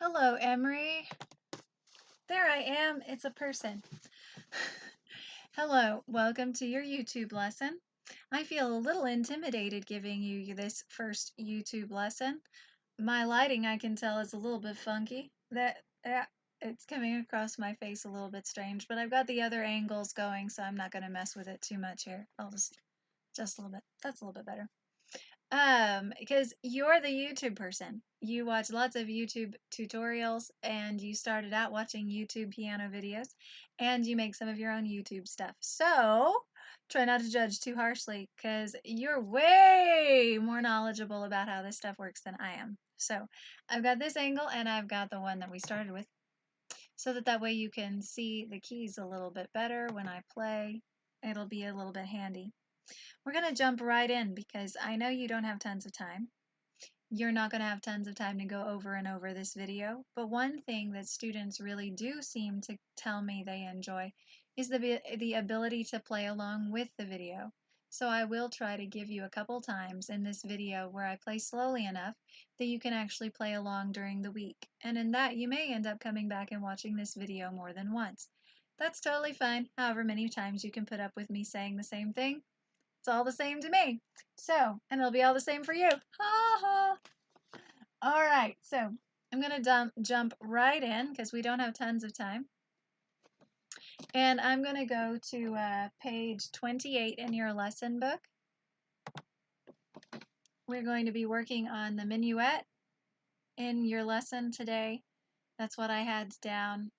Hello, Emrie. There I am. It's a person. Hello, welcome to your YouTube lesson. I feel a little intimidated giving you this first YouTube lesson. My lighting, I can tell, is a little bit funky. It's coming across my face a little bit strange, but I've got the other angles going, so I'm not going to mess with it too much here. I'll just a little bit. That's a little bit better. Because you're the YouTube person. You watch lots of YouTube tutorials and you started out watching YouTube piano videos and you make some of your own YouTube stuff. So try not to judge too harshly because you're way more knowledgeable about how this stuff works than I am. So I've got this angle and I've got the one that we started with so that way you can see the keys a little bit better when I play. It'll be a little bit handy. We're going to jump right in because I know you don't have tons of time. You're not going to have tons of time to go over and over this video, but one thing that students really do seem to tell me they enjoy is the ability to play along with the video. So I will try to give you a couple times in this video where I play slowly enough that you can actually play along during the week. And in that, you may end up coming back and watching this video more than once. That's totally fine, however many times you can put up with me saying the same thing. It's all the same to me. So, and it'll be all the same for you. Ha ha. All right, so I'm going to jump right in because we don't have tons of time. And I'm going to go to page 28 in your lesson book. We're going to be working on the minuet in your lesson today. That's what I had down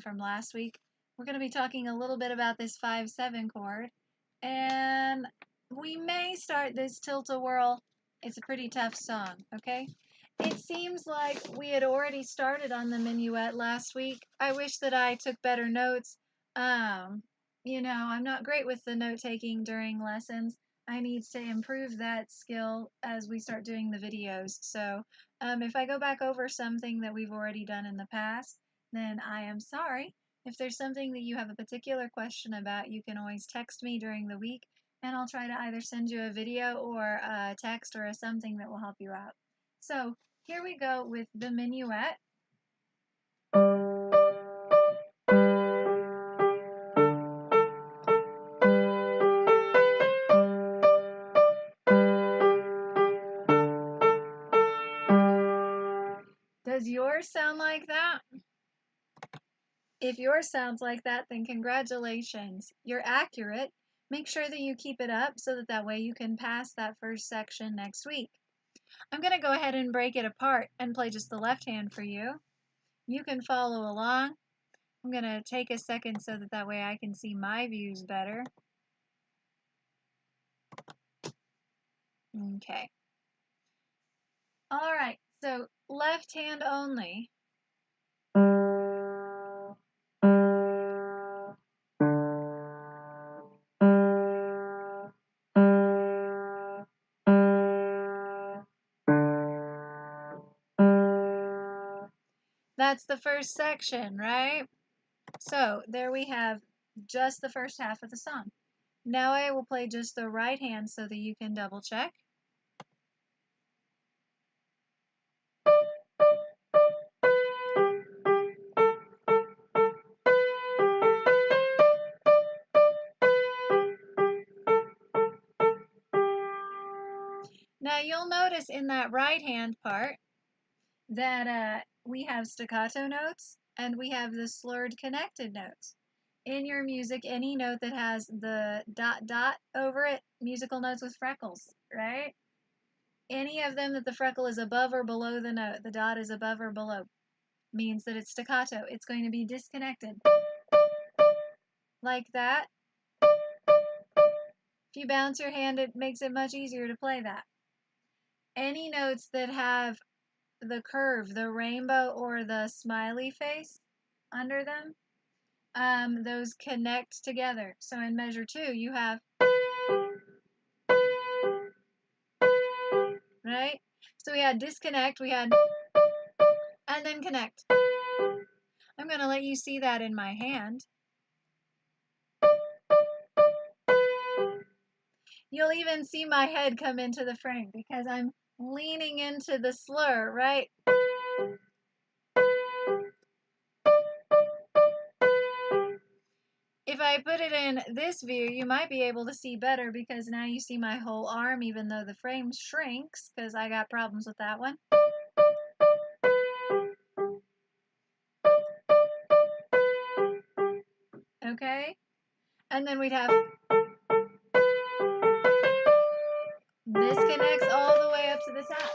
from last week. We're going to be talking a little bit about this 5/7 chord. And we may start this tilt-a-whirl. It's a pretty tough song, okay? It seems like we had already started on the minuet last week. I wish that I took better notes. You know, I'm not great with the note-taking during lessons. I need to improve that skill as we start doing the videos. So if I go back over something that we've already done in the past, then I am sorry. If there's something that you have a particular question about, you can always text me during the week, and I'll try to either send you a video or a text or something that will help you out. So here we go with the minuet. Does yours sound like that? If yours sounds like that, then congratulations. You're accurate. Make sure that you keep it up so that way you can pass that first section next week. I'm going to go ahead and break it apart and play just the left hand for you. You can follow along. I'm going to take a second so that way I can see my views better. Okay. All right, so left hand only. That's the first section, right? So there we have just the first half of the song. Now I will play just the right hand so that you can double check. Now you'll notice in that right hand part that we have staccato notes and we have the slurred connected notes. In your music, any note that has the dot dot over it, musical notes with freckles, right? Any of them that the freckle is above or below the note, the dot is above or below, means that it's staccato. It's going to be disconnected. Like that. If you bounce your hand, it makes it much easier to play that. Any notes that have the curve, the rainbow or the smiley face under them, those connect together. So in measure 2, you have, right? So we had disconnect, we had, and then connect. I'm going to let you see that in my hand. You'll even see my head come into the frame because I'm leaning into the slur, right? If I put it in this view, you might be able to see better because now you see my whole arm even though the frame shrinks because I got problems with that one. Okay? And then we'd have this connects all the way up to the top.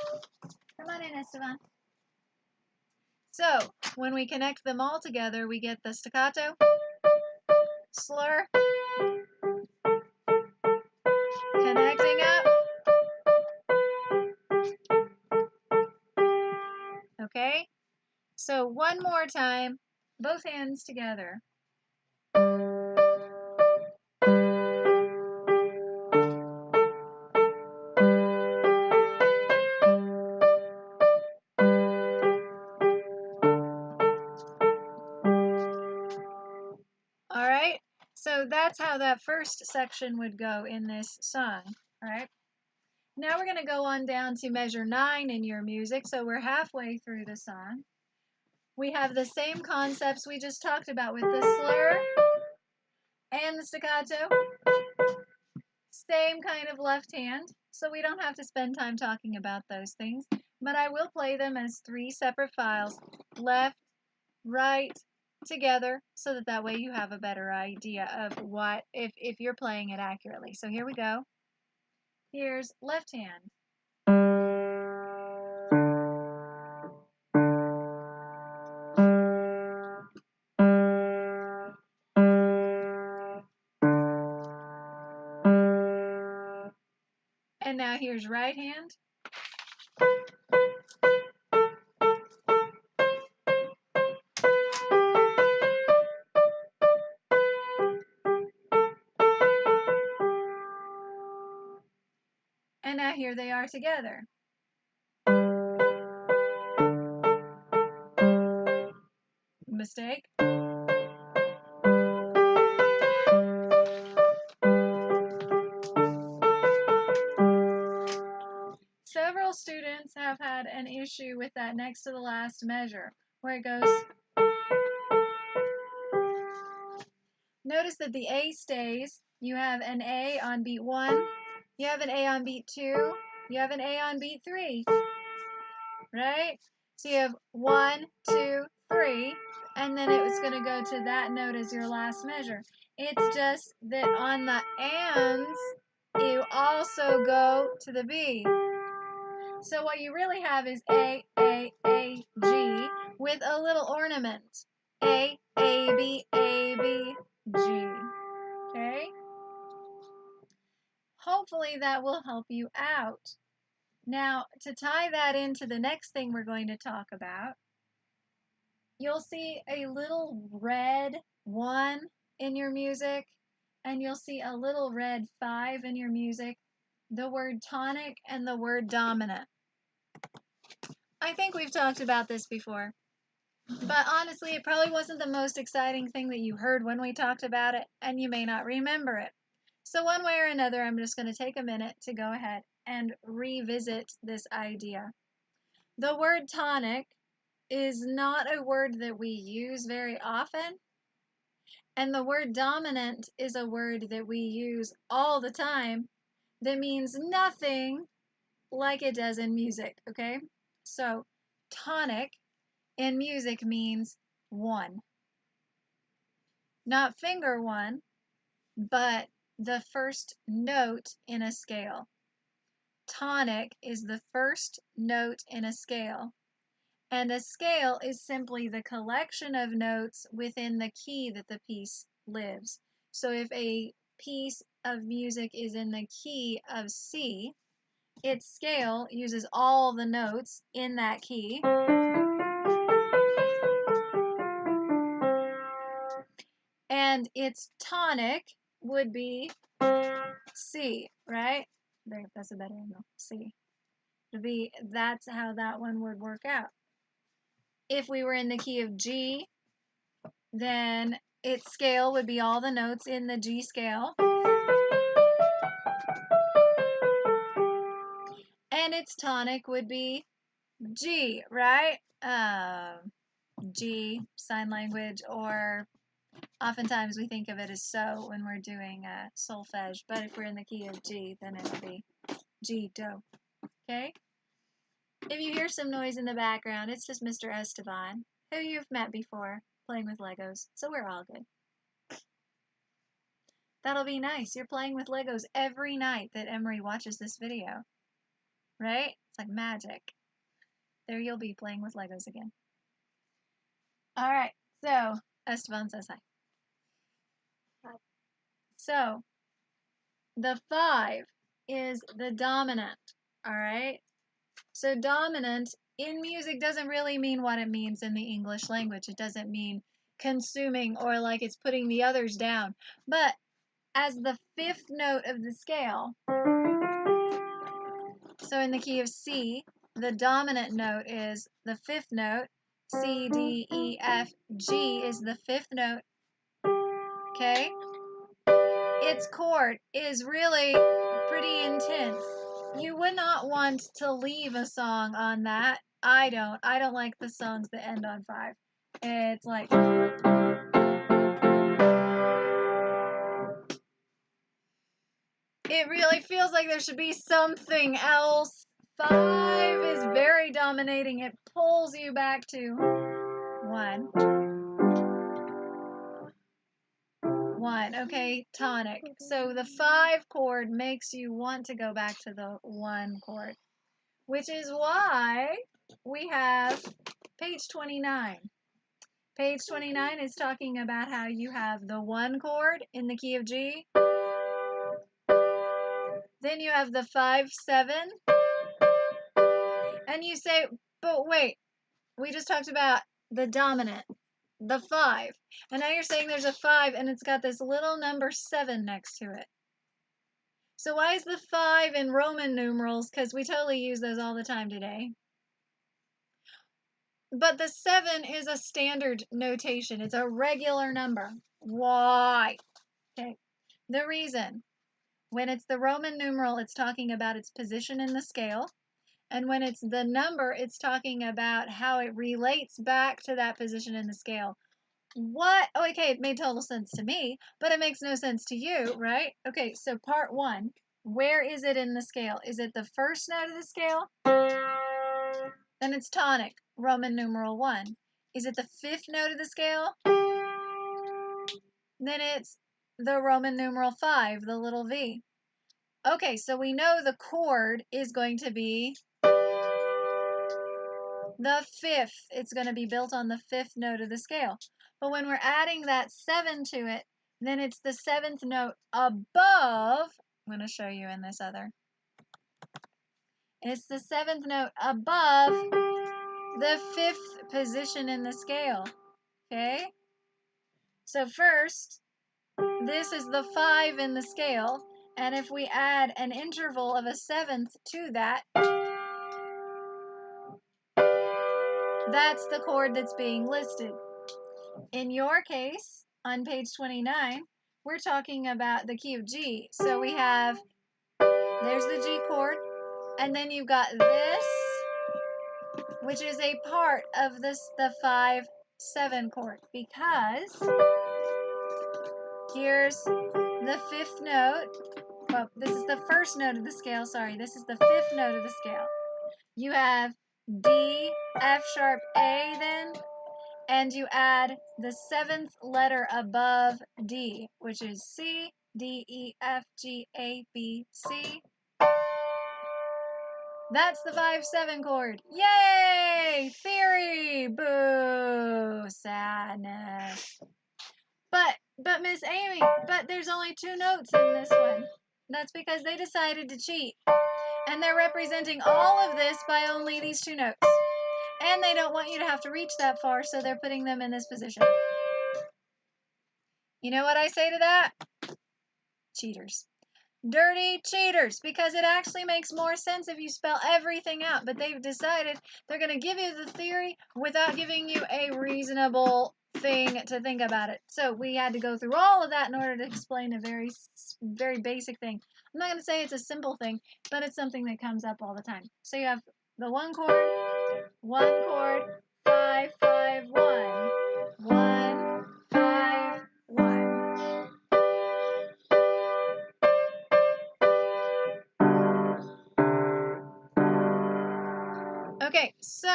Come on in, Esteban. So, when we connect them all together, we get the staccato, slur, connecting up. Okay? So, one more time, both hands together. Alright, so that's how that first section would go in this song. Alright, now we're going to go on down to measure 9 in your music, so we're halfway through the song. We have the same concepts we just talked about with the slur and the staccato. Same kind of left hand, so we don't have to spend time talking about those things, but I will play them as 3 separate files, left, right, together, so that way you have a better idea of what, if you're playing it accurately. So here we go. Here's left hand. And now here's right hand. And now here they are together. Mistake. Several students have had an issue with that next to the last measure, where it goes. Notice that the A stays. You have an A on beat 1, you have an A on beat 2, you have an A on beat 3, right? So you have 1, 2, 3, and then it was going to go to that note as your last measure. It's just that on the ands, you also go to the B. So what you really have is A, G, with a little ornament. A, B, G. Okay? Hopefully that will help you out. Now, to tie that into the next thing we're going to talk about, you'll see a little red 1 in your music, and you'll see a little red 5 in your music, the word tonic and the word dominant. I think we've talked about this before, but honestly, it probably wasn't the most exciting thing that you heard when we talked about it, and you may not remember it. So one way or another, I'm just going to take a minute to go ahead and revisit this idea. The word tonic is not a word that we use very often, and the word dominant is a word that we use all the time that means nothing like it does in music, okay? So tonic in music means 1. Not finger 1, but the first note in a scale. Tonic is the first note in a scale, and a scale is simply the collection of notes within the key that the piece lives. So if a piece of music is in the key of C, its scale uses all the notes in that key. And its tonic would be C, right? There, that's a better angle. C. That's how that one would work out. If we were in the key of G, then its scale would be all the notes in the G scale. And its tonic would be G, right? G, sign language, or oftentimes we think of it as so when we're doing solfege, but if we're in the key of G, then it'll be G, do. Okay? If you hear some noise in the background, it's just Mr. Esteban, who you've met before, playing with Legos, so we're all good. That'll be nice. You're playing with Legos every night that Emrie watches this video, right? It's like magic. There you'll be playing with Legos again. All right, so Esteban says hi. So the 5 is the dominant, all right? So dominant in music doesn't really mean what it means in the English language. It doesn't mean consuming or like it's putting the others down. But as the 5th note of the scale, so in the key of C, the dominant note is the 5th note. C, D, E, F, G is the 5th note. Okay? Its chord is really pretty intense. You would not want to leave a song on that. I don't like the songs that end on 5. It's like... It really feels like there should be something else. 5 is very dominating. It pulls you back to 1. 1. Okay, tonic. So the 5 chord makes you want to go back to the 1 chord, which is why we have page 29. Page 29 is talking about how you have the 1 chord in the key of G. Then you have the 5, 7. And you say, but wait, we just talked about the dominant, the 5. And now you're saying there's a 5 and it's got this little number 7 next to it. So why is the 5 in Roman numerals? Because we totally use those all the time today. But the 7 is a standard notation. It's a regular number. Why? Okay. The reason. When it's the Roman numeral, it's talking about its position in the scale. And when it's the number, it's talking about how it relates back to that position in the scale. What? Oh, okay, it made total sense to me, but it makes no sense to you, right? Okay, so part 1. Where is it in the scale? Is it the first note of the scale? Then it's tonic, Roman numeral 1. Is it the 5th note of the scale? Then it's the Roman numeral 5, the little v. Okay, so we know the chord is going to be the 5th. It's going to be built on the 5th note of the scale. But when we're adding that 7 to it, then it's the 7th note above. I'm going to show you in this other. It's the 7th note above the 5th position in the scale. Okay? So first, this is the 5 in the scale, and if we add an interval of a 7th to that, that's the chord that's being listed. In your case, on page 29, we're talking about the key of G. So we have, there's the G chord, and then you've got this, which is a part of this, the 5-7 chord, because here's the 5th note. Well, this is the first note of the scale, sorry, this is the 5th note of the scale. You have D, F sharp, A then, and you add the 7th letter above D, which is C, D, E, F, G, A, B, C. That's the 5-7 chord. Yay! Theory! Boo! Sadness. But Miss Amy, but there's only 2 notes in this one. That's because they decided to cheat. And they're representing all of this by only these 2 notes. And they don't want you to have to reach that far, so they're putting them in this position. You know what I say to that? Cheaters. Dirty cheaters, because it actually makes more sense if you spell everything out, but they've decided they're going to give you the theory without giving you a reasonable thing to think about it. So we had to go through all of that in order to explain a very, very basic thing. I'm not going to say it's a simple thing, but it's something that comes up all the time. So you have the 1 chord, 5, 5, 1.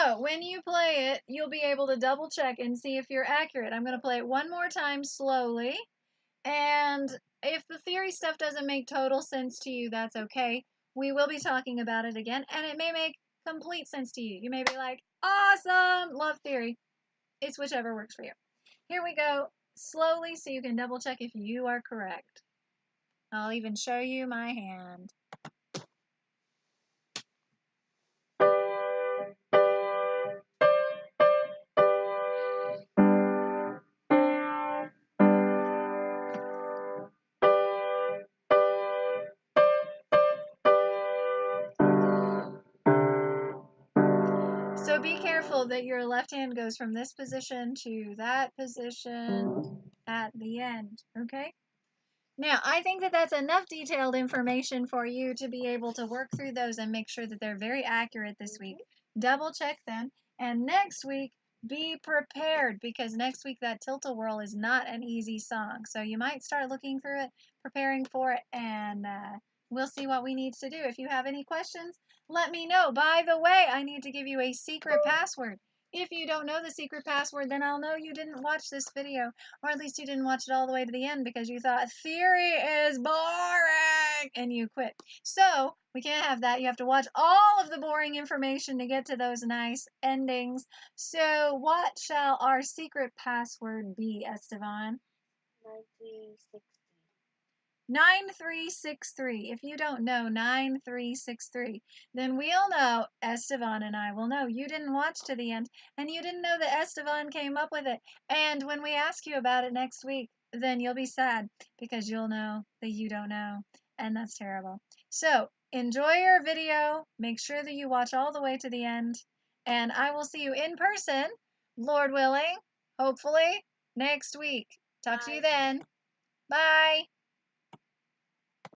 So when you play it, you'll be able to double check and see if you're accurate. I'm going to play it one more time slowly. And if the theory stuff doesn't make total sense to you, that's okay. We will be talking about it again, and it may make complete sense to you. You may be like, awesome, love theory. It's whichever works for you. Here we go, slowly, so you can double check if you are correct. I'll even show you my hand. So be careful that your left hand goes from this position to that position at the end, okay? Now, I think that that's enough detailed information for you to be able to work through those and make sure that they're very accurate this week. Double check them, and next week, be prepared, because next week that Tilt-A-Whirl is not an easy song. So you might start looking through it, preparing for it, and we'll see what we need to do. If you have any questions, let me know. By the way, I need to give you a secret password. If you don't know the secret password, then I'll know you didn't watch this video, or at least you didn't watch it all the way to the end because you thought theory is boring and you quit. So we can't have that. You have to watch all of the boring information to get to those nice endings. So what shall our secret password be, Esteban? 9363. 9363. If you don't know 9363, then we'll know, Esteban and I will know you didn't watch to the end, and you didn't know that Esteban came up with it. And when we ask you about it next week, then you'll be sad because you'll know that you don't know, and that's terrible. So enjoy your video. Make sure that you watch all the way to the end, and I will see you in person, Lord willing, hopefully, next week. Talk to you then. Bye.